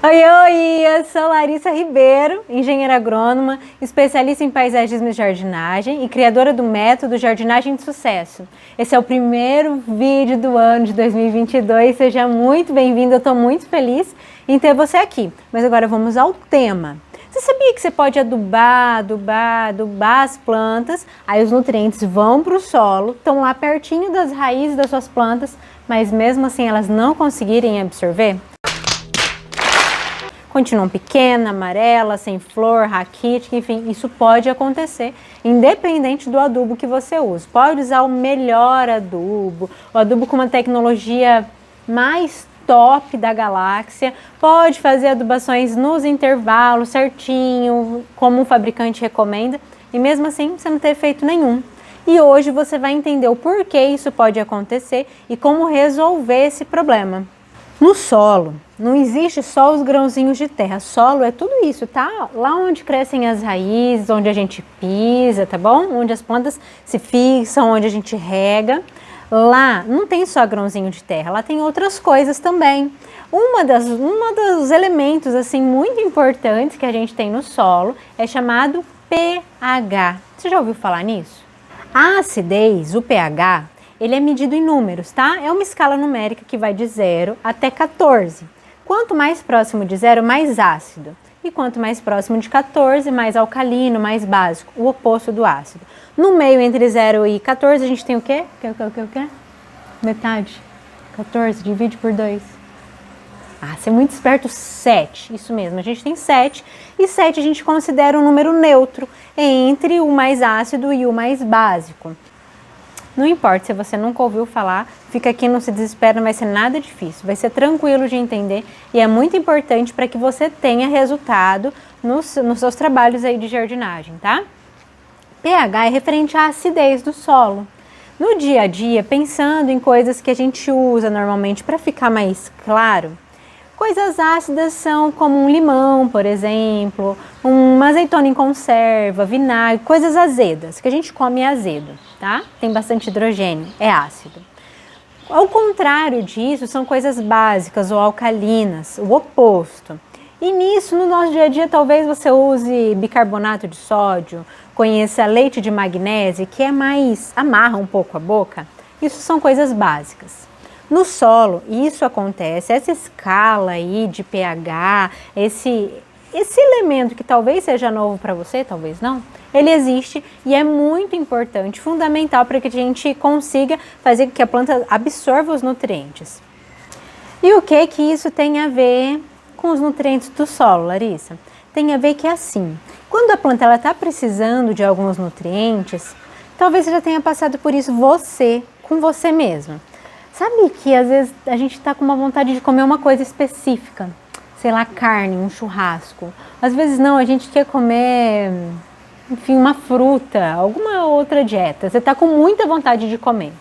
Oi, eu sou Larissa Ribeiro, engenheira agrônoma, especialista em paisagismo e jardinagem e criadora do método Jardinagem de Sucesso. Esse é o primeiro vídeo do ano de 2022, seja muito bem-vindo, eu estou muito feliz em ter você aqui. Mas agora vamos ao tema. Você sabia que você pode adubar as plantas, aí os nutrientes vão para o solo, estão lá pertinho das raízes das suas plantas, mas mesmo assim elas não conseguirem absorver? Continuam pequena, amarela, sem flor, raquítica, enfim, isso pode acontecer, independente do adubo que você usa. Pode usar o melhor adubo, o adubo com uma tecnologia mais top da galáxia, pode fazer adubações nos intervalos certinho, como o fabricante recomenda, e mesmo assim você não ter efeito nenhum. E hoje você vai entender o porquê isso pode acontecer e como resolver esse problema. No solo, não existe só os grãozinhos de terra, solo é tudo isso, tá? Lá onde crescem as raízes, onde a gente pisa, tá bom? Onde as plantas se fixam, onde a gente rega. Lá não tem só grãozinho de terra, lá tem outras coisas também. Uma dos elementos assim muito importantes que a gente tem no solo é chamado pH. Você já ouviu falar nisso? A acidez, o pH, ele é medido em números, tá? É uma escala numérica que vai de 0 até 14. Quanto mais próximo de 0, mais ácido. E quanto mais próximo de 14, mais alcalino, mais básico, o oposto do ácido. No meio, entre 0 e 14, a gente tem o quê? O quê? Metade. 14, divide por 2. Você é muito esperto, 7. Isso mesmo, a gente tem 7. E 7 a gente considera um número neutro entre o mais ácido e o mais básico. Não importa se você nunca ouviu falar, fica aqui, não se desespera, não vai ser nada difícil, vai ser tranquilo de entender e é muito importante para que você tenha resultado nos seus trabalhos aí de jardinagem, tá? pH é referente à acidez do solo. No dia a dia, pensando em coisas que a gente usa normalmente para ficar mais claro, coisas ácidas são como um limão, por exemplo, uma azeitona em conserva, vinagre, coisas azedas, que a gente come azedo, tá? Tem bastante hidrogênio, é ácido. Ao contrário disso, são coisas básicas ou alcalinas, o oposto. E nisso, no nosso dia a dia, talvez você use bicarbonato de sódio, conheça leite de magnésio, que é mais, amarra um pouco a boca. Isso são coisas básicas. No solo, isso acontece, essa escala aí de pH, esse elemento que talvez seja novo para você, talvez não, ele existe e é muito importante, fundamental para que a gente consiga fazer com que a planta absorva os nutrientes. E o que isso tem a ver com os nutrientes do solo, Larissa? Tem a ver que é assim, quando a planta está precisando de alguns nutrientes, talvez você já tenha passado por isso com você mesma. Sabe que às vezes a gente está com uma vontade de comer uma coisa específica, sei lá, carne, um churrasco. Às vezes não, a gente quer comer, enfim, uma fruta, alguma outra dieta. Você está com muita vontade de comer.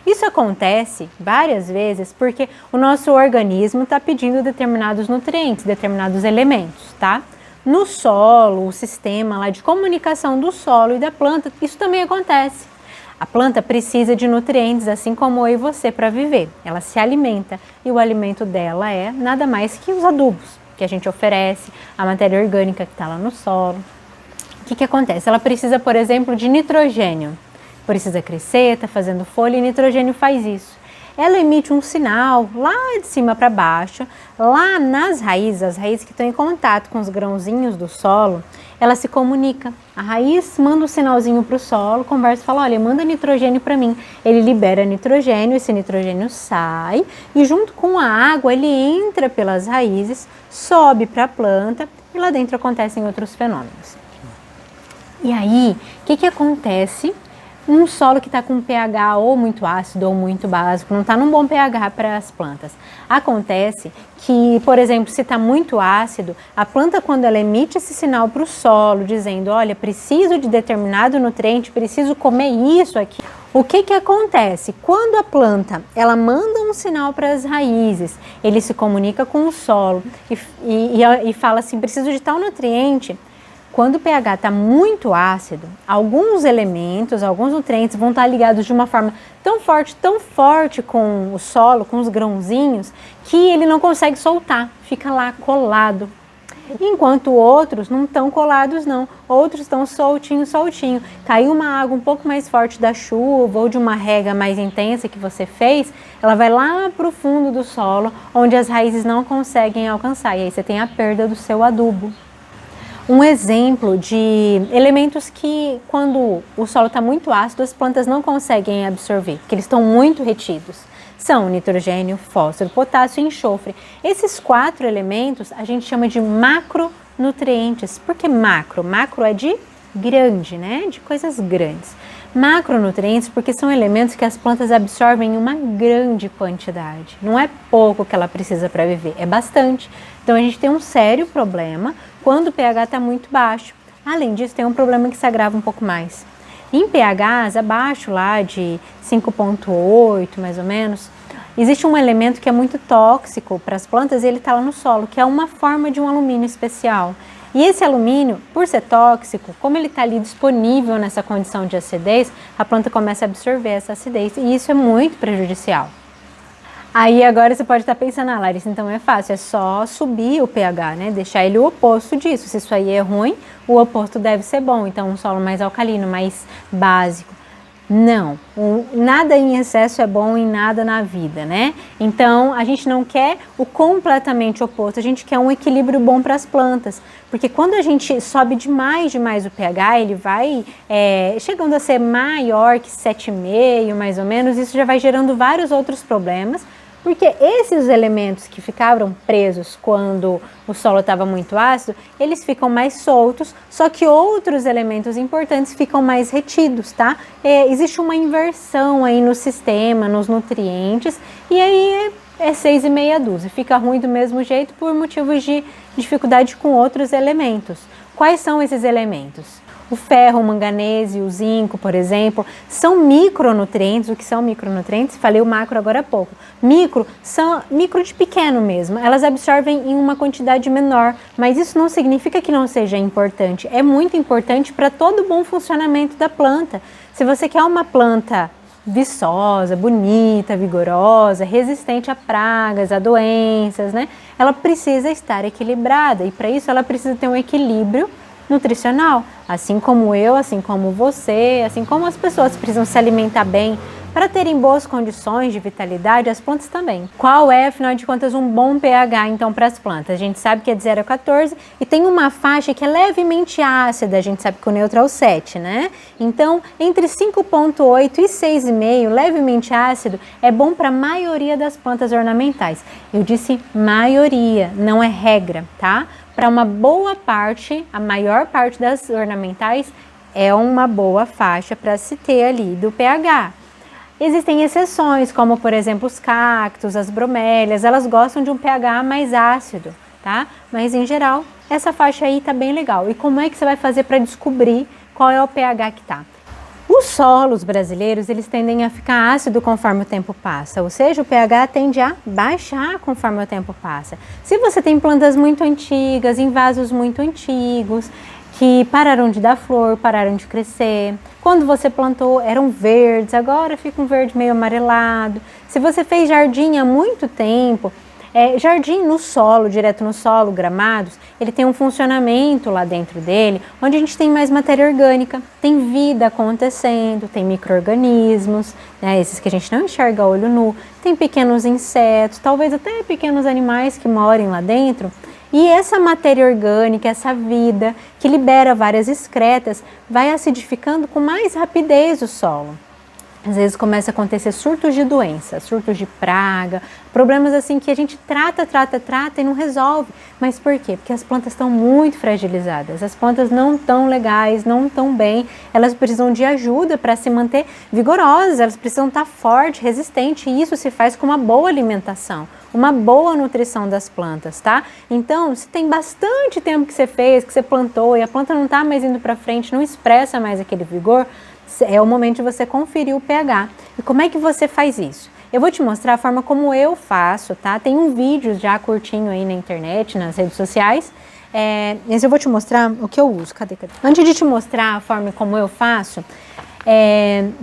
Isso acontece várias vezes porque o nosso organismo está pedindo determinados nutrientes, determinados elementos, tá? No solo, o sistema lá de comunicação do solo e da planta, isso também acontece. A planta precisa de nutrientes, assim como eu e você, para viver. Ela se alimenta e o alimento dela é nada mais que os adubos que a gente oferece, a matéria orgânica que está lá no solo. O que acontece? Ela precisa, por exemplo, de nitrogênio. Precisa crescer, está fazendo folha e nitrogênio faz isso. Ela emite um sinal lá de cima para baixo, lá nas raízes, as raízes que estão em contato com os grãozinhos do solo, ela se comunica. A raiz manda um sinalzinho para o solo, conversa e fala, olha, manda nitrogênio para mim. Ele libera nitrogênio, esse nitrogênio sai e junto com a água ele entra pelas raízes, sobe para a planta e lá dentro acontecem outros fenômenos. E aí, o que acontece? Um solo que está com pH ou muito ácido ou muito básico, não está num bom pH para as plantas. Acontece que, por exemplo, se está muito ácido, a planta quando ela emite esse sinal para o solo, dizendo, olha, preciso de determinado nutriente, preciso comer isso aqui. O que acontece? Quando a planta, ela manda um sinal para as raízes, ele se comunica com o solo e fala assim, preciso de tal nutriente. Quando o pH está muito ácido, alguns elementos, alguns nutrientes vão estar ligados de uma forma tão forte com o solo, com os grãozinhos, que ele não consegue soltar, fica lá colado. Enquanto outros não estão colados não, outros estão soltinho. Caiu uma água um pouco mais forte da chuva ou de uma rega mais intensa que você fez, ela vai lá para o fundo do solo, onde as raízes não conseguem alcançar, e aí você tem a perda do seu adubo. Um exemplo de elementos que, quando o solo está muito ácido, as plantas não conseguem absorver, que eles estão muito retidos, são nitrogênio, fósforo, potássio e enxofre. Esses 4 elementos a gente chama de macronutrientes. Por que macro? Macro é de grande, né? De coisas grandes. Macronutrientes porque são elementos que as plantas absorvem em uma grande quantidade. Não é pouco que ela precisa para viver, é bastante. Então a gente tem um sério problema quando o pH está muito baixo. Além disso, tem um problema que se agrava um pouco mais. Em pHs abaixo lá de 5,8 mais ou menos, existe um elemento que é muito tóxico para as plantas e ele está lá no solo, que é uma forma de um alumínio especial. E esse alumínio, por ser tóxico, como ele está ali disponível nessa condição de acidez, a planta começa a absorver essa acidez e isso é muito prejudicial. Aí agora você pode estar pensando, Larissa, então é fácil, é só subir o pH, né? Deixar ele o oposto disso. Se isso aí é ruim, o oposto deve ser bom. Então um solo mais alcalino, mais básico. Não, nada em excesso é bom em nada na vida, né? Então a gente não quer o completamente oposto, a gente quer um equilíbrio bom para as plantas. Porque quando a gente sobe demais o pH, ele vai chegando a ser maior que 7,5 mais ou menos, isso já vai gerando vários outros problemas. Porque esses elementos que ficavam presos quando o solo estava muito ácido, eles ficam mais soltos, só que outros elementos importantes ficam mais retidos, tá? Existe uma inversão aí no sistema, nos nutrientes, e aí é 6,5 dúzia. Fica ruim do mesmo jeito por motivos de dificuldade com outros elementos. Quais são esses elementos? O ferro, o manganese, o zinco, por exemplo, são micronutrientes. O que são micronutrientes? Falei o macro agora há pouco. Micro são micro de pequeno mesmo. Elas absorvem em uma quantidade menor, mas isso não significa que não seja importante. É muito importante para todo o bom funcionamento da planta. Se você quer uma planta viçosa, bonita, vigorosa, resistente a pragas, a doenças, né? Ela precisa estar equilibrada e para isso ela precisa ter um equilíbrio nutricional, assim como eu, assim como você, assim como as pessoas precisam se alimentar bem para terem boas condições de vitalidade, as plantas também. Qual é, afinal de contas, um bom pH então para as plantas? A gente sabe que é de 0 a 14 e tem uma faixa que é levemente ácida, a gente sabe que o neutro é o 7, né? Então, entre 5,8 e 6,5, levemente ácido, é bom para a maioria das plantas ornamentais. Eu disse maioria, não é regra, tá? Para uma boa parte, a maior parte das ornamentais é uma boa faixa para se ter ali do pH. Existem exceções, como por exemplo os cactos, as bromélias, elas gostam de um pH mais ácido, tá? Mas em geral, essa faixa aí tá bem legal. E como é que você vai fazer para descobrir qual é o pH que tá? Os solos brasileiros, eles tendem a ficar ácido conforme o tempo passa, ou seja, o pH tende a baixar conforme o tempo passa. Se você tem plantas muito antigas, em vasos muito antigos, que pararam de dar flor, pararam de crescer, quando você plantou eram verdes, agora fica um verde meio amarelado. Se você fez jardim há muito tempo, jardim no solo, direto no solo, gramados, ele tem um funcionamento lá dentro dele, onde a gente tem mais matéria orgânica, tem vida acontecendo, tem micro-organismos, né, esses que a gente não enxerga a olho nu, tem pequenos insetos, talvez até pequenos animais que morem lá dentro, e essa matéria orgânica, essa vida que libera várias excretas, vai acidificando com mais rapidez o solo. Às vezes começa a acontecer surtos de doença, surtos de praga, problemas assim que a gente trata e não resolve. Mas por quê? Porque as plantas estão muito fragilizadas, as plantas não estão legais, não estão bem, elas precisam de ajuda para se manter vigorosas, elas precisam estar forte, resistente, e isso se faz com uma boa alimentação, uma boa nutrição das plantas, tá? Então, se tem bastante tempo que você fez, que você plantou e a planta não está mais indo para frente, não expressa mais aquele vigor, é o momento de você conferir o pH. E como é que você faz isso? Eu vou te mostrar a forma como eu faço, tá? Tem um vídeo já curtinho aí na internet, nas redes sociais, Mas eu vou te mostrar o que eu uso. Cadê? Antes de te mostrar a forma como eu faço,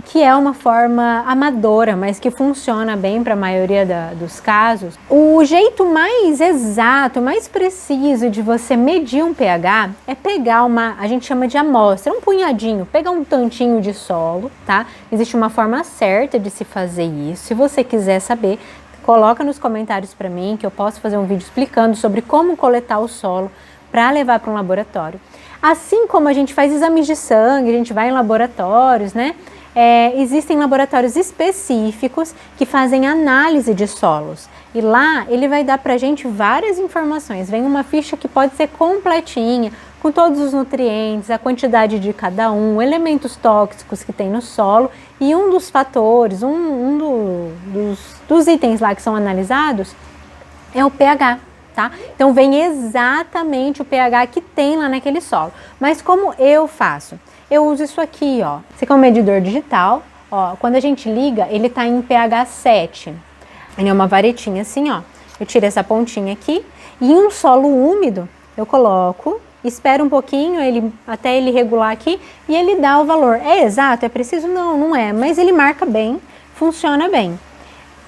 que é uma forma amadora, mas que funciona bem para a maioria dos casos. O jeito mais exato, mais preciso de você medir um pH é pegar a gente chama de amostra, um punhadinho, pegar um tantinho de solo, tá? Existe uma forma certa de se fazer isso. Se você quiser saber, coloca nos comentários para mim, que eu posso fazer um vídeo explicando sobre como coletar o solo para levar para um laboratório. Assim como a gente faz exames de sangue, a gente vai em laboratórios, né? Existem laboratórios específicos que fazem análise de solos. E lá ele vai dar pra gente várias informações. Vem uma ficha que pode ser completinha, com todos os nutrientes, a quantidade de cada um, elementos tóxicos que tem no solo e um dos fatores, dos itens lá que são analisados é o pH. Tá? Então vem exatamente o pH que tem lá naquele solo. Mas como eu faço? Eu uso isso aqui, ó. Esse aqui é um medidor digital, ó. Quando a gente liga, ele tá em pH 7. Ele é uma varetinha assim, ó. Eu tiro essa pontinha aqui e em um solo úmido eu coloco, espero um pouquinho até ele regular aqui e ele dá o valor. É exato? É preciso? Não, não é, mas ele marca bem, funciona bem.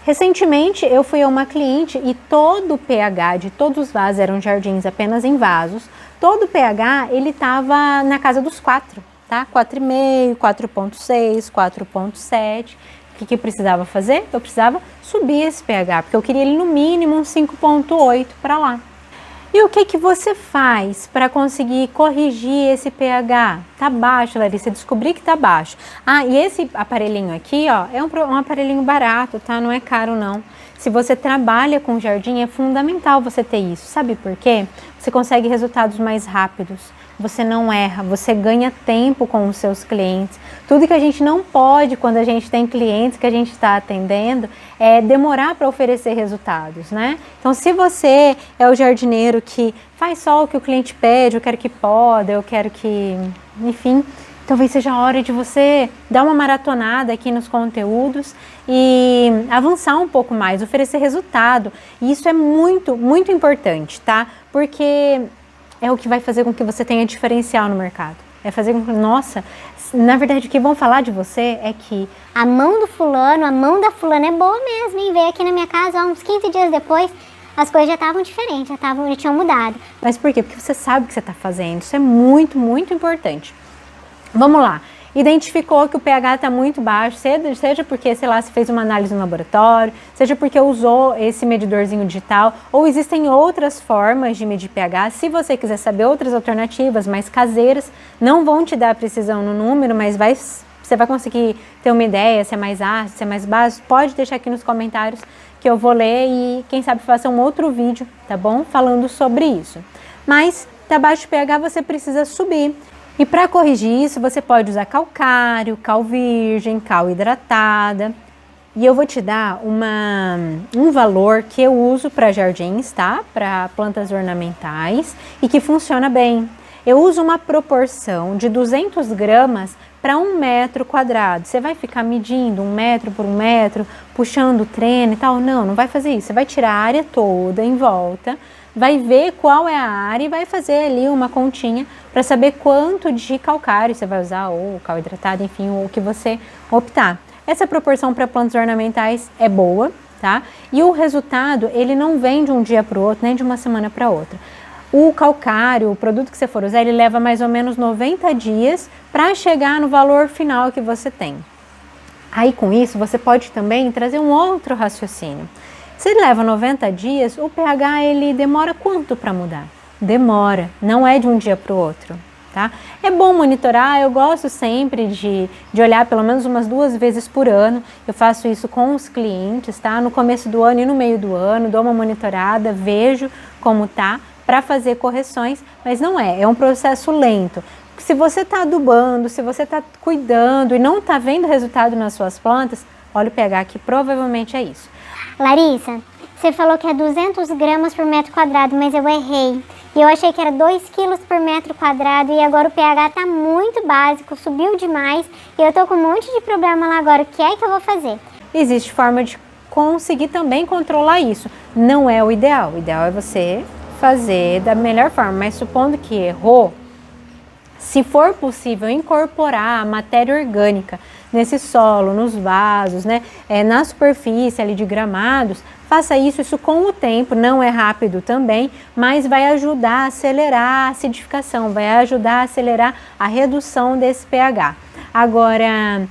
Recentemente eu fui a uma cliente e todo o pH de todos os vasos, eram jardins apenas em vasos, todo o pH ele estava na casa dos 4, tá? 4,5, 4,6, 4,7. O que precisava fazer? Eu precisava subir esse pH, porque eu queria ele no mínimo um 5,8 para lá. E o que você faz para conseguir corrigir esse pH? Tá baixo, Larissa, descobri que tá baixo. E esse aparelhinho aqui, ó, é um aparelhinho barato, tá? Não é caro, não. Se você trabalha com jardim, é fundamental você ter isso. Sabe por quê? Você consegue resultados mais rápidos. Você não erra, você ganha tempo com os seus clientes. Tudo que a gente não pode quando a gente tem clientes que a gente está atendendo é demorar para oferecer resultados, né? Então, se você é o jardineiro que faz só o que o cliente pede, eu quero que poda, eu quero que... Enfim, talvez seja a hora de você dar uma maratonada aqui nos conteúdos e avançar um pouco mais, oferecer resultado. E isso é muito, muito importante, tá? Porque é o que vai fazer com que você tenha diferencial no mercado. É fazer com que, nossa, na verdade o que vão falar de você é que a mão do fulano, a mão da fulana é boa mesmo, hein? Veio aqui na minha casa, uns 15 dias depois, as coisas já estavam diferentes, já tinham mudado. Mas por quê? Porque você sabe o que você está fazendo. Isso é muito, muito importante. Vamos lá. Identificou que o pH está muito baixo, seja porque, sei lá, você fez uma análise no laboratório, seja porque usou esse medidorzinho digital, ou existem outras formas de medir pH. Se você quiser saber outras alternativas mais caseiras, não vão te dar precisão no número, mas você vai conseguir ter uma ideia, se é mais ácido, se é mais básico, pode deixar aqui nos comentários que eu vou ler e quem sabe fazer um outro vídeo, tá bom? Falando sobre isso. Mas, tá baixo o pH, você precisa subir. E para corrigir isso, você pode usar calcário, cal virgem, cal hidratada. E eu vou te dar um valor que eu uso para jardins, tá? Para plantas ornamentais e que funciona bem. Eu uso uma proporção de 200 gramas para 1 metro quadrado. Você vai ficar medindo 1 metro por 1 metro, puxando o treino e tal? Não, não vai fazer isso. Você vai tirar a área toda em volta, vai ver qual é a área e vai fazer ali uma continha para saber quanto de calcário você vai usar, ou cal hidratado, enfim, o que você optar. Essa proporção para plantas ornamentais é boa, tá? E o resultado, ele não vem de um dia para o outro, nem de uma semana para outra. O calcário, o produto que você for usar, ele leva mais ou menos 90 dias para chegar no valor final que você tem. Aí com isso, você pode também trazer um outro raciocínio. Se leva 90 dias, o pH ele demora quanto para mudar? Demora, não é de um dia para o outro, tá? É bom monitorar, eu gosto sempre de olhar pelo menos umas 2 vezes por ano. Eu faço isso com os clientes, tá? No começo do ano e no meio do ano, dou uma monitorada, vejo como tá, para fazer correções, mas não é um processo lento. Se você está adubando, se você está cuidando e não está vendo resultado nas suas plantas, olha o pH que provavelmente é isso. Larissa, você falou que é 200 gramas por metro quadrado, mas eu errei. E eu achei que era 2 quilos por metro quadrado e agora o pH tá muito básico, subiu demais e eu tô com um monte de problema lá agora. O que é que eu vou fazer? Existe forma de conseguir também controlar isso. Não é o ideal é você fazer da melhor forma, mas supondo que errou, se for possível incorporar a matéria orgânica nesse solo, nos vasos, né, na superfície ali de gramados, faça isso, isso com o tempo, não é rápido também, mas vai ajudar a acelerar a acidificação, vai ajudar a acelerar a redução desse pH. Agora,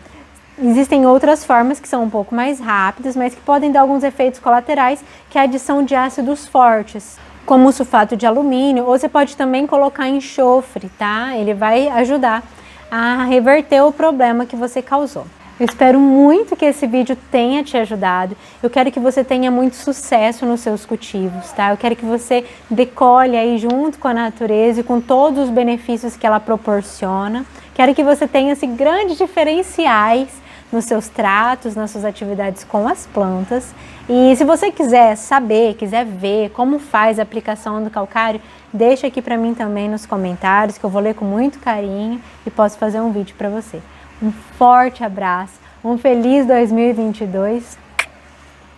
existem outras formas que são um pouco mais rápidas, mas que podem dar alguns efeitos colaterais, que é a adição de ácidos fortes, como o sulfato de alumínio, ou você pode também colocar enxofre, tá? Ele vai ajudar a reverter o problema que você causou. Eu espero muito que esse vídeo tenha te ajudado. Eu quero que você tenha muito sucesso nos seus cultivos, tá? Eu quero que você decole aí junto com a natureza e com todos os benefícios que ela proporciona. Quero que você tenha assim, grandes diferenciais nos seus tratos, nas suas atividades com as plantas. E se você quiser saber, quiser ver como faz a aplicação do calcário, deixa aqui para mim também nos comentários, que eu vou ler com muito carinho e posso fazer um vídeo para você. Um forte abraço, um feliz 2022.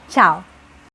Tchau!